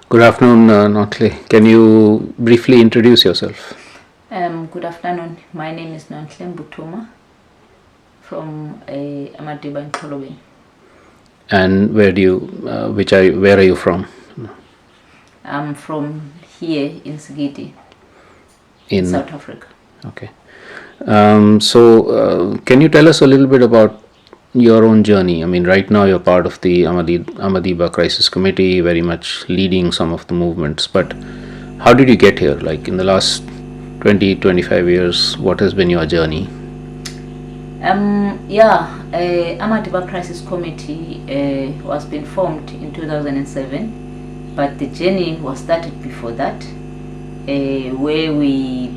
Good afternoon, Nonhle. Can you briefly introduce yourself? Good afternoon. My name is Nonhle Mbuthuma from Amadiba Crisis. And where are you from? I'm from here in Sigidi, In South Africa. Okay. Can you tell us a little bit about your own journey? I mean, right now you're part of the Amadiba Crisis Committee, very much leading some of the movements. But how did you get here? Like in the last 20, 25 years, what has been your journey? Amadiba Crisis Committee was been formed in 2007, but the journey was started before that, where we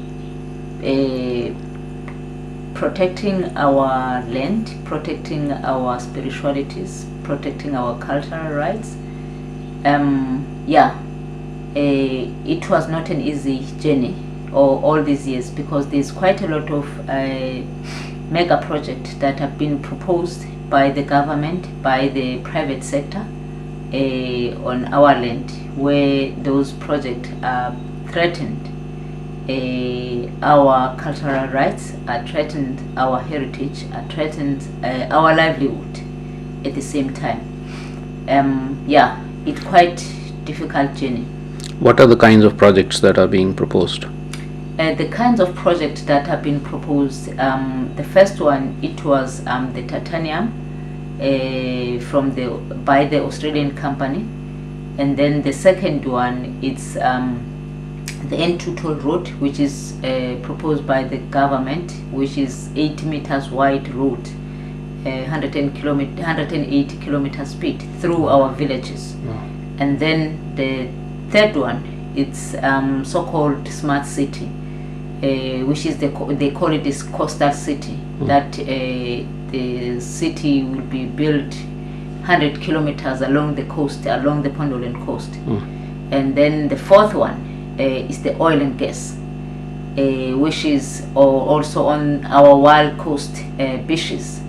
protecting our land, protecting our spiritualities, protecting our cultural rights. It was not an easy journey all these years, because there's quite a lot of mega projects that have been proposed by the government, by the private sector on our land, where those projects are threatened our cultural rights, are threatened our heritage, are threatened our livelihood at the same time. It's quite difficult journey. What are the kinds of projects that are being proposed? The kinds of projects that have been proposed, the first one, it was the titanium by the Australian company, and then the second one, it's the N2 toll road, which is proposed by the government, which is 80 meters wide road, 180 kilometers speed through our villages. Wow. And then the third one, it's so-called smart city, which is they call it this coastal city, that the city will be built 100 kilometers along the coast, along the Pondoland coast. And then the fourth one is the oil and gas, which is also on our wild coast beaches.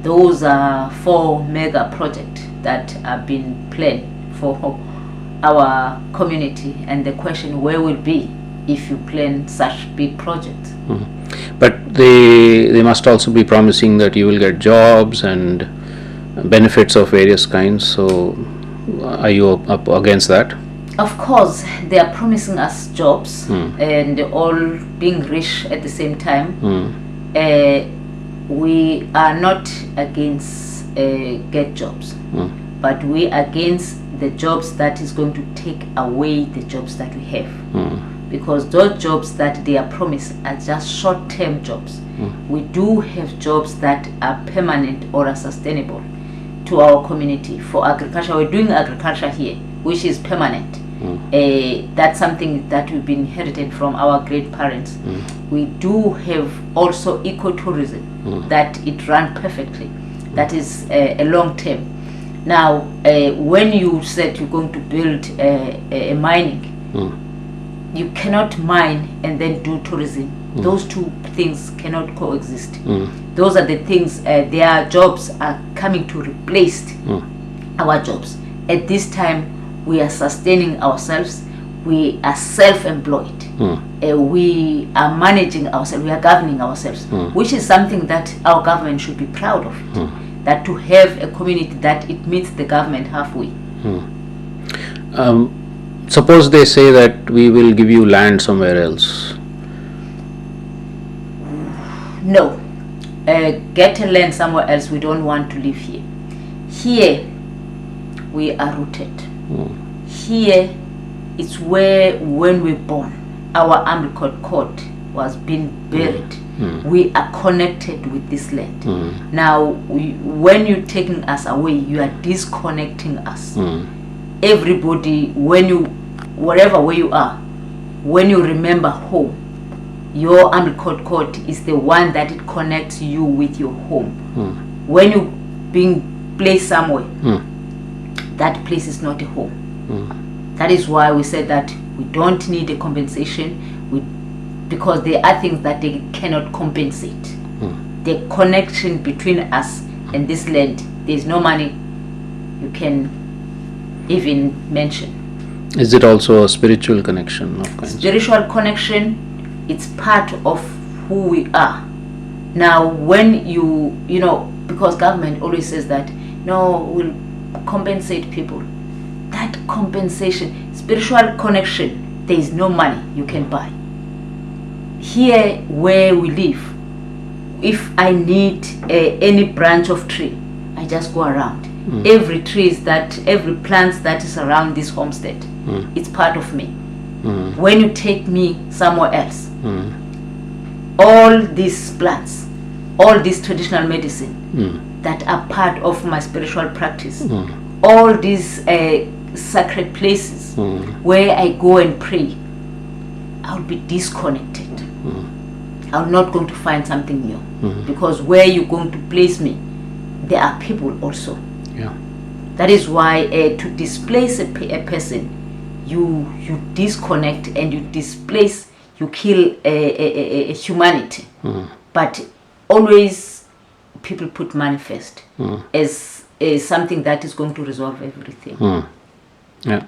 Those are 4 mega projects that have been planned for our community, and the question where will be if you plan such big projects. But they must also be promising that you will get jobs and benefits of various kinds. So are you up against that? Of course, they are promising us jobs and all being rich at the same time. We are not against get jobs, but we are against the jobs that is going to take away the jobs that we have. Because those jobs that they are promised are just short-term jobs. We do have jobs that are permanent or are sustainable to our community. For agriculture, we're doing agriculture here, which is permanent. That's something that we've been inherited from our great parents. We do have also ecotourism that it runs perfectly. That is a long term. Now, when you said you're going to build a mining, you cannot mine and then do tourism. Those two things cannot coexist. Those are the things, their jobs are coming to replace our jobs. At this time, we are sustaining ourselves, we are self-employed, we are managing ourselves, we are governing ourselves, which is something that our government should be proud of it. That to have a community that it meets the government halfway. Suppose they say that we will give you land somewhere else. No, get a land somewhere else. We don't want to live here. Here we are rooted. Here it's where, when we're born, our umbilical cord was being buried. We are connected with this land. Now, when you're taking us away, you are disconnecting us. Everybody, wherever where you are, when you remember home, your umbilical cord is the one that it connects you with your home. When you being placed somewhere, that place is not a home. That is why we said that we don't need a compensation, because there are things that they cannot compensate. The connection between us and this land, there's no money you can even mention. Is it also a spiritual connection of kinds? Spiritual connection, it's part of who we are. Now, when you know, because government always says that, no, we'll compensate people. That compensation, spiritual connection, there is no money you can buy. Here where we live, if I need any branch of tree, I just go around. Every plant that is around this homestead, it's part of me. When you take me somewhere else, all these plants, all this traditional medicine that are part of my spiritual practice, all these sacred places where I go and pray, I'll be disconnected. I'm not going to find something new, because where you're going to place me, there are people also. Yeah. That is why to displace a person, you disconnect and you displace, you kill a humanity. But always people put money first as something that is going to resolve everything. Yeah.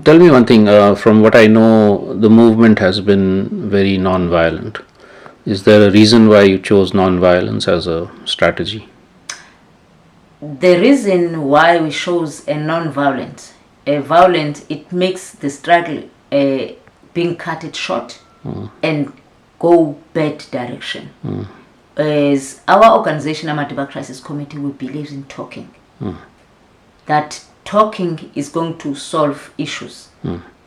Tell me one thing. From what I know, the movement has been very non-violent. Is there a reason why you chose non-violence as a strategy? The reason why we chose a non-violent, violent, it makes the struggle being cut it short and go bad direction. As our organization, Amadiba Crisis Committee, we believe in talking. That talking is going to solve issues,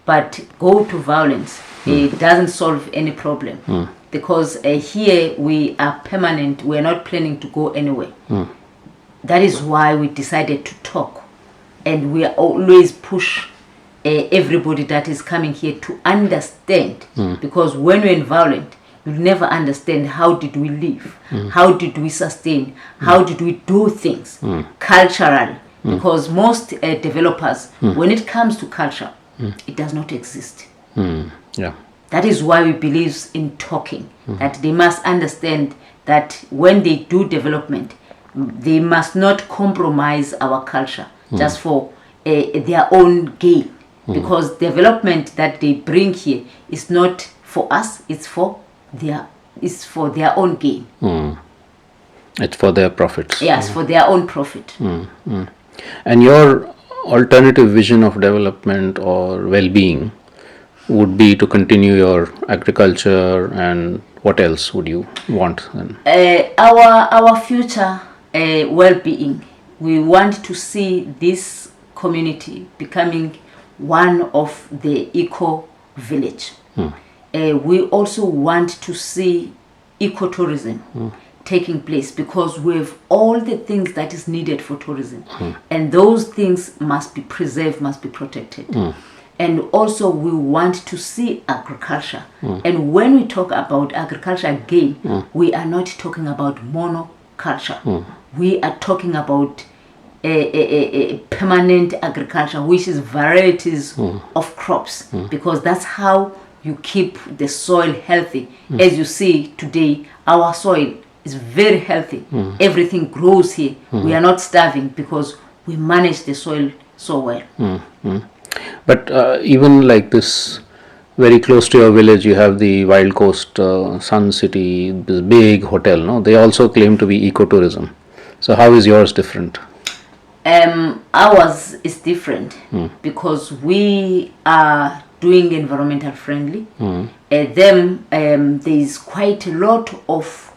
but go to violence, it doesn't solve any problem, because here we are permanent, we are not planning to go anywhere. That is why we decided to talk, and we always push everybody that is coming here to understand, because when we're in violent, you never understand how did we live, how did we sustain, how did we do things cultural. Because most developers, when it comes to culture, it does not exist. Yeah. That is why we believe in talking, that they must understand that when they do development, they must not compromise our culture just for their own gain. Because development that they bring here is not for us, it's for their own gain. It's for their profits. Yes, for their own profit. And your alternative vision of development or well-being would be to continue your agriculture, and what else would you want then? Our future well-being, we want to see this community becoming one of the eco village. We also want to see ecotourism taking place, because we have all the things that is needed for tourism, and those things must be preserved, must be protected. And also we want to see agriculture, and when we talk about agriculture again, we are not talking about monoculture. We are talking about a permanent agriculture, which is varieties of crops, because that's how you keep the soil healthy. As you see today, our soil is very healthy. Everything grows here. We are not starving because we manage the soil so well. But even like this, very close to your village, you have the Wild Coast Sun City, this big hotel. No, they also claim to be ecotourism. So how is yours different? Ours is different because we are doing environmental friendly. There is quite a lot of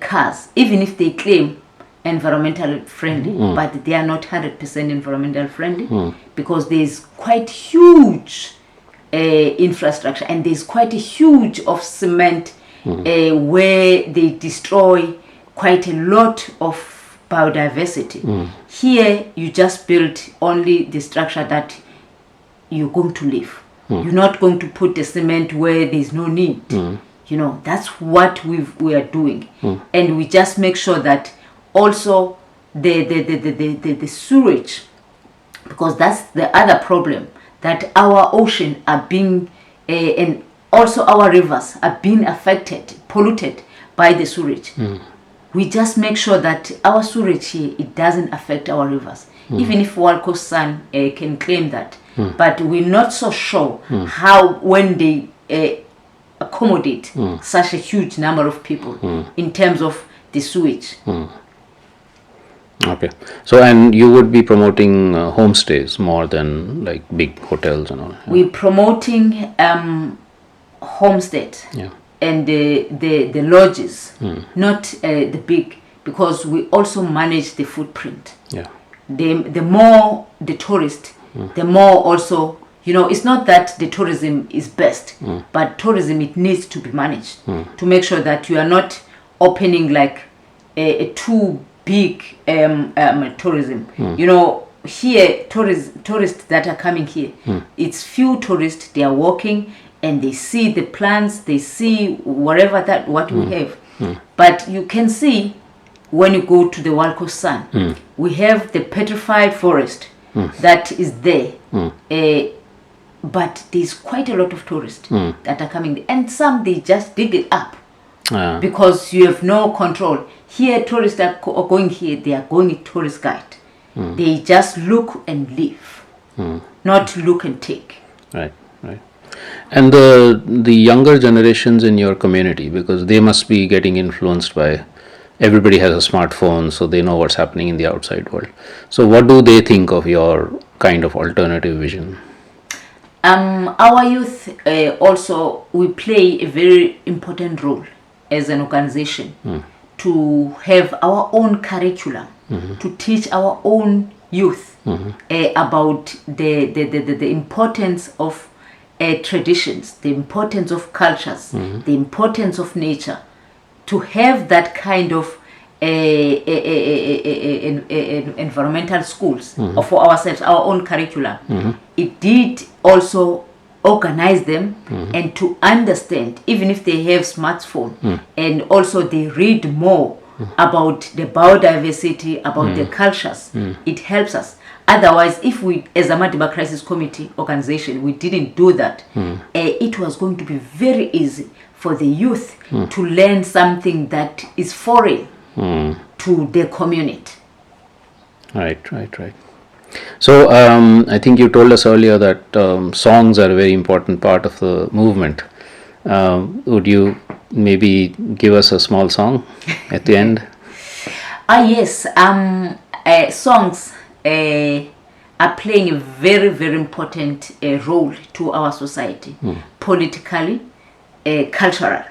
cars, even if they claim environmental friendly, but they are not 100% environmental friendly, because there is quite huge infrastructure, and there is quite a huge of cement where they destroy quite a lot of biodiversity. Here you just build only the structure that you're going to live. You're not going to put the cement where there's no need. You know, that's what we are doing, and we just make sure that also the sewage, because that's the other problem, that our ocean are being and also our rivers are being affected, polluted by the sewage. We just make sure that our sewage here, it doesn't affect our rivers. even if Walco Sun can claim that. But we're not so sure how, when they accommodate such a huge number of people in terms of the sewage. Okay. So, and you would be promoting homestays more than like big hotels and all. Yeah. We're promoting homestead and the lodges, not the big, because we also manage the footprint. Yeah. The more the tourist, the more also, it's not that the tourism is best, but tourism, it needs to be managed to make sure that you are not opening like a too big tourism. Here, tourists that are coming here, it's few tourists, they are walking and they see the plants, they see what we have. But you can see when you go to the Walco Sun, we have the petrified forest that is there. But there's quite a lot of tourists that are coming, and some they just dig it up because you have no control. Here, tourists are going here, they are going with tourist guide. They just look and leave, not look and take. Right. And the younger generations in your community, because they must be getting influenced by, everybody has a smartphone, so they know what's happening in the outside world. So what do they think of your kind of alternative vision? Our youth also, we play a very important role as an organization to have our own curriculum, to teach our own youth about the importance of traditions, the importance of cultures, the importance of nature, to have that kind of environmental schools for ourselves, our own curriculum. It did also organize them and to understand, even if they have smartphone, and also they read more about the biodiversity, about the cultures. It helps us. Otherwise, if we, as Amadiba Crisis Committee organization, we didn't do that, it was going to be very easy for the youth to learn something that is foreign to their community. Right. So I think you told us earlier that songs are a very important part of the movement. Would you maybe give us a small song at the end? Yes. Songs are playing a very, very important role to our society, politically, cultural.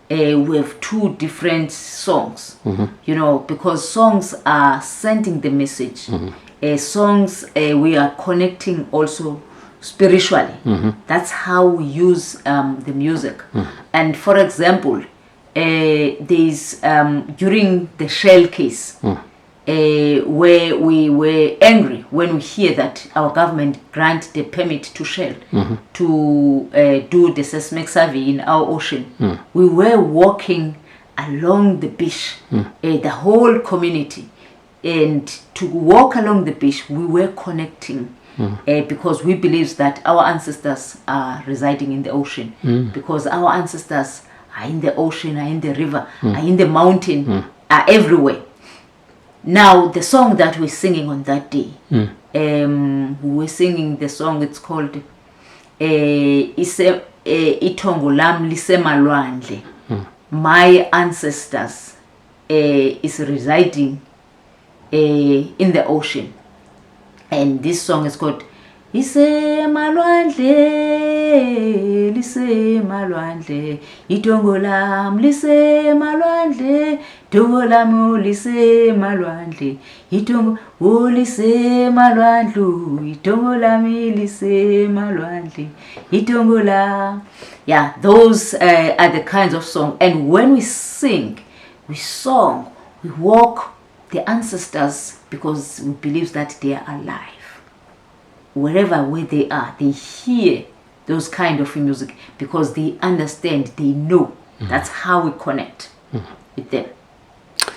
We have two different songs, because songs are sending the message. Songs, we are connecting also spiritually. That's how we use the music. And for example, there's during the Shell case, where we were angry when we hear that our government grant the permit to Shell to do the seismic survey in our ocean. We were walking along the beach, the whole community, and to walk along the beach, we were connecting because we believe that our ancestors are residing in the ocean, because our ancestors are in the ocean, are in the river, are in the mountain, are everywhere. Now, the song that we're singing on that day, we're singing the song, it's called Itongo lam lisemalwandle. My ancestors is residing in the ocean. And this song is called Lisemalwandle, lisemalwandle, itongo lam lisemalwandle, itongo lam lisemalwandle, itongo lisemalwandle, itongo lam lisemalwandle, itongo lam. Yeah, those are the kinds of songs. And when we sing, we song, we walk the ancestors, because we believe that they are alive. Wherever where they are, they hear those kind of music because they understand, they know. That's how we connect with them.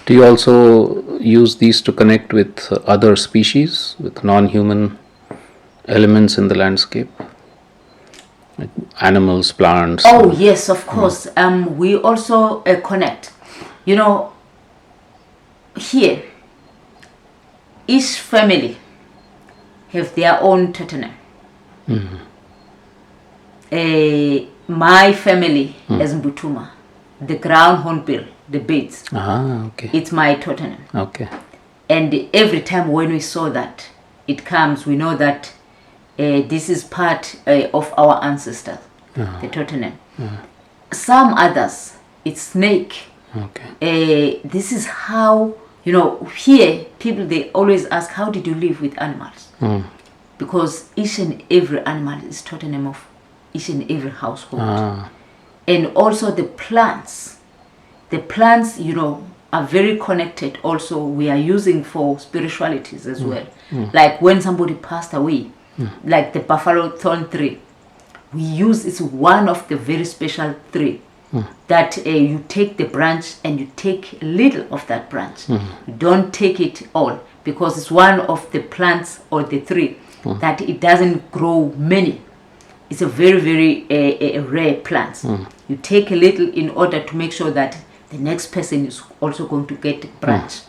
Do you also use these to connect with other species, with non-human elements in the landscape? Like animals, plants? Oh, yes, of course. We also connect. Here, each family have their own totem. My family as Mbuthuma, the ground hornbill, the birds. Okay. It's my totem. Okay. And every time when we saw that it comes, we know that this is part of our ancestors, the totem. Some others, it's snake. Okay. This is how, here people, they always ask, how did you live with animals? Because each and every animal is totem of each and every household. And also the plants, are very connected. Also, we are using for spiritualities as well. Like when somebody passed away, like the buffalo thorn tree, we use, it's one of the very special tree that you take the branch and you take a little of that branch. You don't take it all, because it's one of the plants or the tree that it doesn't grow many. It's a very, very rare plant. You take a little in order to make sure that the next person is also going to get a branch.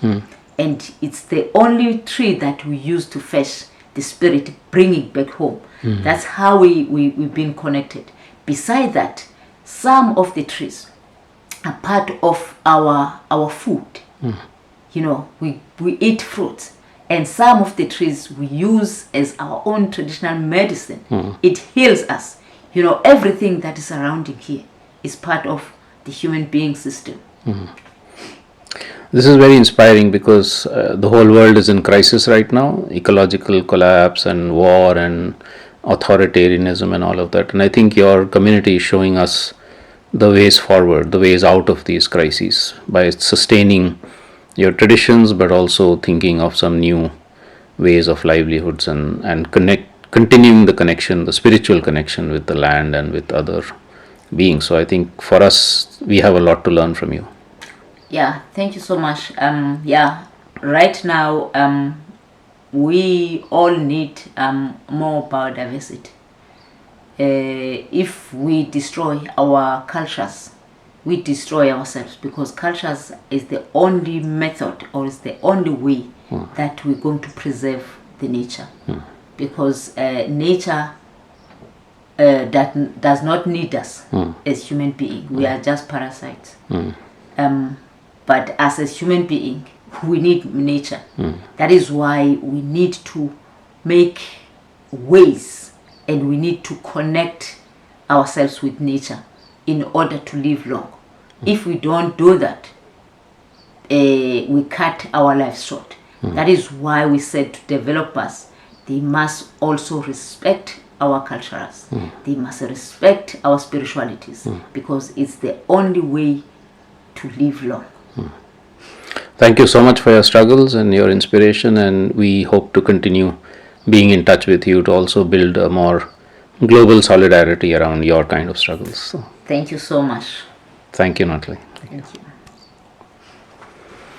And it's the only tree that we use to fetch the spirit, bring it back home. That's how we've been connected. Beside that, some of the trees are part of our food. We eat fruits. And some of the trees we use as our own traditional medicine. It heals us. Everything that is surrounding here is part of the human being system. This is very inspiring, because the whole world is in crisis right now, ecological collapse and war and authoritarianism and all of that. And I think your community is showing us the ways forward, the ways out of these crises, by sustaining your traditions, but also thinking of some new ways of livelihoods and continuing the connection, the spiritual connection with the land and with other beings. So I think for us, we have a lot to learn from you. Yeah, thank you so much. Right now, we all need more biodiversity. If we destroy our cultures, we destroy ourselves, because cultures is the only method, or is the only way that we're going to preserve the nature. Because nature that does not need us as human beings. We are just parasites. But as a human being, we need nature. That is why we need to make ways, and we need to connect ourselves with nature in order to live long. If we don't do that, we cut our lives short. That is why we said to developers, they must also respect our cultures. They must respect our spiritualities, because it's the only way to live long. Thank you so much for your struggles and your inspiration, and we hope to continue being in touch with you to also build a more global solidarity around your kind of struggles. So, thank you so much. thank you, Nonhle. Thank you.